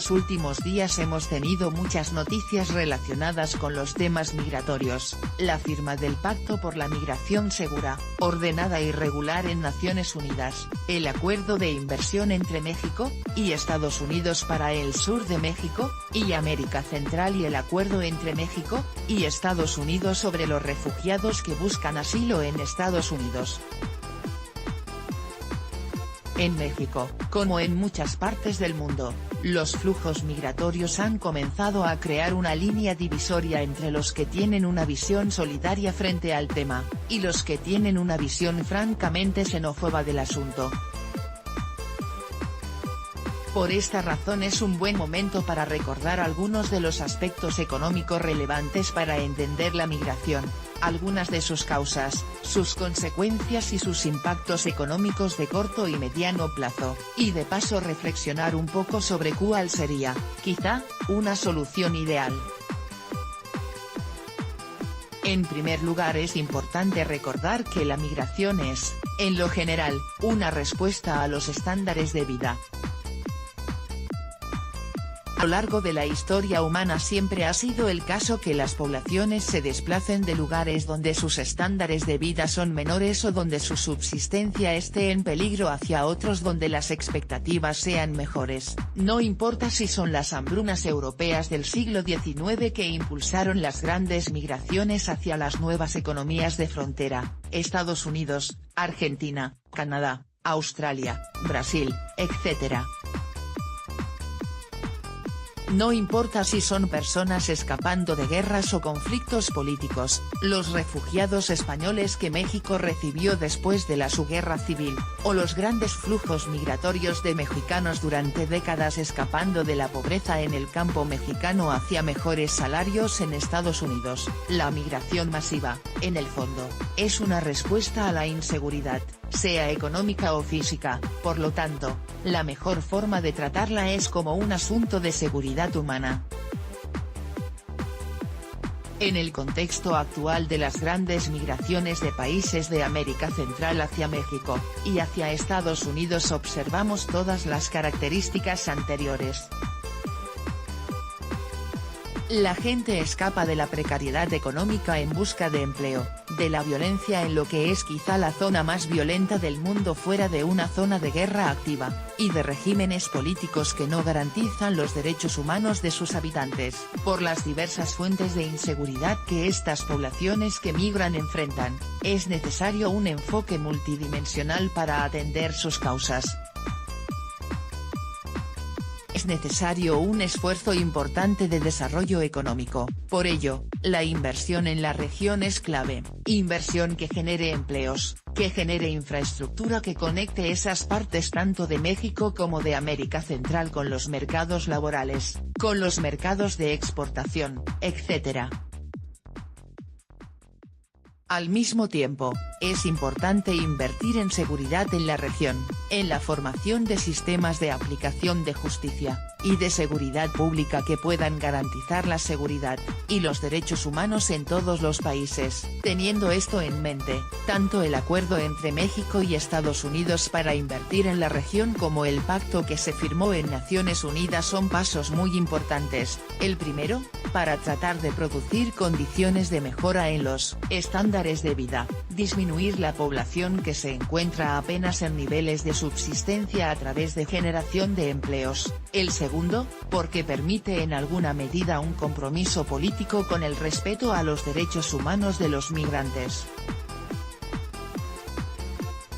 los últimos días hemos tenido muchas noticias relacionadas con los temas migratorios, la firma del Pacto por la Migración Segura, Ordenada y Regular en Naciones Unidas, el acuerdo de inversión entre México y Estados Unidos para el sur de México y América Central y el acuerdo entre México y Estados Unidos sobre los refugiados que buscan asilo en Estados Unidos. En México, como en muchas partes del mundo, los flujos migratorios han comenzado a crear una línea divisoria entre los que tienen una visión solidaria frente al tema, y los que tienen una visión francamente xenófoba del asunto. Por esta razón es un buen momento para recordar algunos de los aspectos económicos relevantes para entender la migración, algunas de sus causas, sus consecuencias y sus impactos económicos de corto y mediano plazo, y de paso reflexionar un poco sobre cuál sería, quizá, una solución ideal. En primer lugar es importante recordar que la migración es, en lo general, una respuesta a los estándares de vida. A lo largo de la historia humana siempre ha sido el caso que las poblaciones se desplacen de lugares donde sus estándares de vida son menores o donde su subsistencia esté en peligro hacia otros donde las expectativas sean mejores, no importa si son las hambrunas europeas del siglo XIX que impulsaron las grandes migraciones hacia las nuevas economías de frontera, Estados Unidos, Argentina, Canadá, Australia, Brasil, etc. No importa si son personas escapando de guerras o conflictos políticos, los refugiados españoles que México recibió después de su guerra civil, o los grandes flujos migratorios de mexicanos durante décadas escapando de la pobreza en el campo mexicano hacia mejores salarios en Estados Unidos. La migración masiva, en el fondo, es una respuesta a la inseguridad, sea económica o física, por lo tanto, la mejor forma de tratarla es como un asunto de seguridad humana. En el contexto actual de las grandes migraciones de países de América Central hacia México, y hacia Estados Unidos observamos todas las características anteriores. La gente escapa de la precariedad económica en busca de empleo, de la violencia en lo que es quizá la zona más violenta del mundo fuera de una zona de guerra activa, y de regímenes políticos que no garantizan los derechos humanos de sus habitantes, por las diversas fuentes de inseguridad que estas poblaciones que migran enfrentan, es necesario un enfoque multidimensional para atender sus causas. Es necesario un esfuerzo importante de desarrollo económico, por ello, la inversión en la región es clave, inversión que genere empleos, que genere infraestructura que conecte esas partes tanto de México como de América Central con los mercados laborales, con los mercados de exportación, etc. Al mismo tiempo, es importante invertir en seguridad en la región, en la formación de sistemas de aplicación de justicia, y de seguridad pública que puedan garantizar la seguridad, y los derechos humanos en todos los países. Teniendo esto en mente, tanto el acuerdo entre México y Estados Unidos para invertir en la región como el pacto que se firmó en Naciones Unidas son pasos muy importantes, el primero, para tratar de producir condiciones de mejora en los estándares de vida, disminuir la población que se encuentra apenas en niveles de subsistencia a través de generación de empleos, el segundo, porque permite en alguna medida un compromiso político con el respeto a los derechos humanos de los migrantes.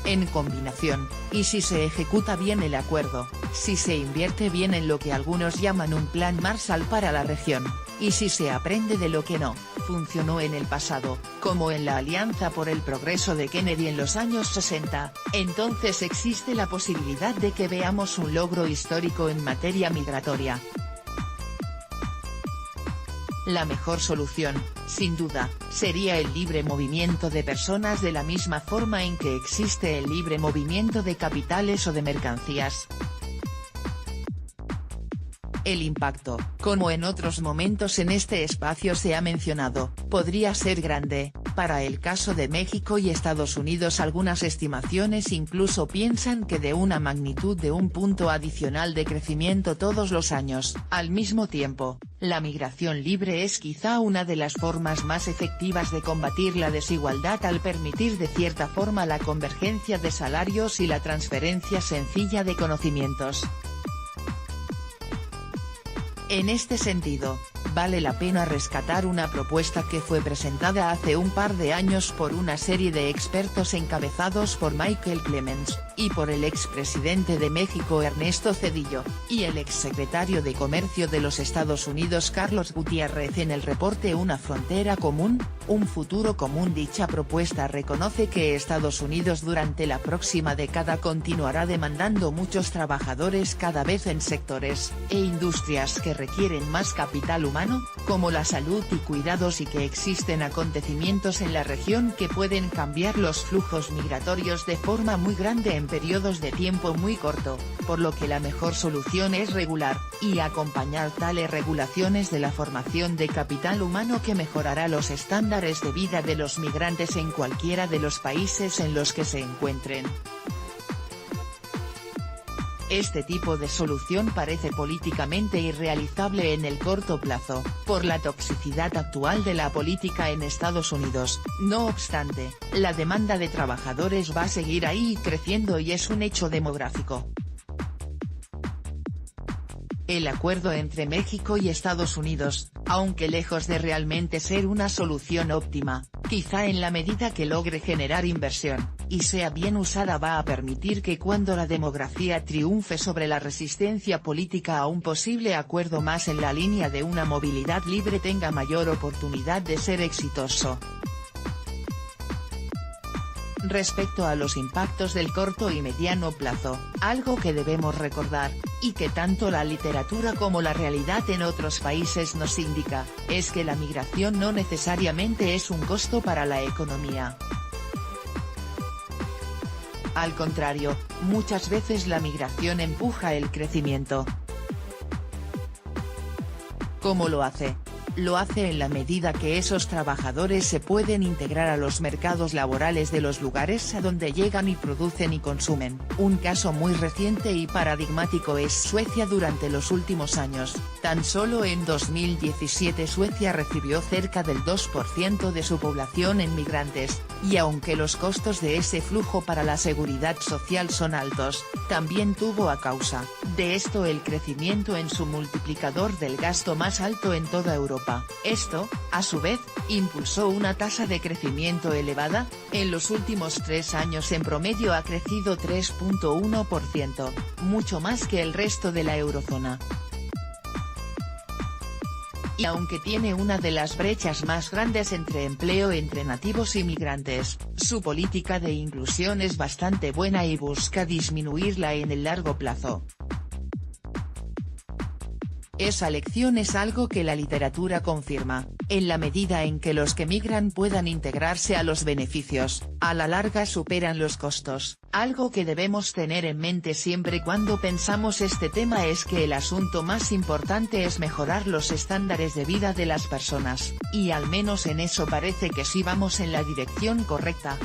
En combinación, y si se ejecuta bien el acuerdo, si se invierte bien en lo que algunos llaman un plan Marshall para la región, y si se aprende de lo que no funcionó en el pasado, como en la Alianza por el Progreso de Kennedy en los años 60, entonces existe la posibilidad de que veamos un logro histórico en materia migratoria. La mejor solución, sin duda, sería el libre movimiento de personas de la misma forma en que existe el libre movimiento de capitales o de mercancías. El impacto, como en otros momentos en este espacio se ha mencionado, podría ser grande, Para el caso de México y Estados Unidos, algunas estimaciones incluso piensan que de una magnitud de un punto adicional de crecimiento todos los años. Al mismo tiempo, la migración libre es quizá una de las formas más efectivas de combatir la desigualdad al permitir de cierta forma la convergencia de salarios y la transferencia sencilla de conocimientos. En este sentido, vale la pena rescatar una propuesta que fue presentada hace un par de años por una serie de expertos encabezados por Michael Clemens, y por el expresidente de México Ernesto Zedillo, y el exsecretario de Comercio de los Estados Unidos Carlos Gutiérrez en el reporte Una frontera común, un futuro común. Dicha propuesta reconoce que Estados Unidos durante la próxima década continuará demandando muchos trabajadores cada vez en sectores e industrias que requieren más capital humano, como la salud y cuidados, y que existen acontecimientos en la región que pueden cambiar los flujos migratorios de forma muy grande en periodos de tiempo muy corto, por lo que la mejor solución es regular y acompañar tales regulaciones de la formación de capital humano que mejorará los estándares de vida de los migrantes en cualquiera de los países en los que se encuentren. Este tipo de solución parece políticamente irrealizable en el corto plazo, por la toxicidad actual de la política en Estados Unidos. No obstante, la demanda de trabajadores va a seguir ahí creciendo y es un hecho demográfico. El acuerdo entre México y Estados Unidos, aunque lejos de realmente ser una solución óptima, quizá en la medida que logre generar inversión, y sea bien usada, va a permitir que cuando la demografía triunfe sobre la resistencia política a un posible acuerdo más en la línea de una movilidad libre tenga mayor oportunidad de ser exitoso. Respecto a los impactos del corto y mediano plazo, algo que debemos recordar, y que tanto la literatura como la realidad en otros países nos indica, es que la migración no necesariamente es un costo para la economía. Al contrario, muchas veces la migración empuja el crecimiento. ¿Cómo lo hace? Lo hace en la medida que esos trabajadores se pueden integrar a los mercados laborales de los lugares a donde llegan y producen y consumen. Un caso muy reciente y paradigmático es Suecia. Durante los últimos años, tan solo en 2017 Suecia recibió cerca del 2% de su población en migrantes, y aunque los costos de ese flujo para la seguridad social son altos, también tuvo a causa de esto el crecimiento en su multiplicador del gasto más alto en toda Europa. Esto, a su vez, impulsó una tasa de crecimiento elevada. En los últimos 3 años en promedio ha crecido 3.1%, mucho más que el resto de la eurozona. Y aunque tiene una de las brechas más grandes entre empleo entre nativos y migrantes, su política de inclusión es bastante buena y busca disminuirla en el largo plazo. Esa lección es algo que la literatura confirma, en la medida en que los que migran puedan integrarse a los beneficios, a la larga superan los costos. Algo que debemos tener en mente siempre cuando pensamos este tema es que el asunto más importante es mejorar los estándares de vida de las personas, y al menos en eso parece que sí vamos en la dirección correcta.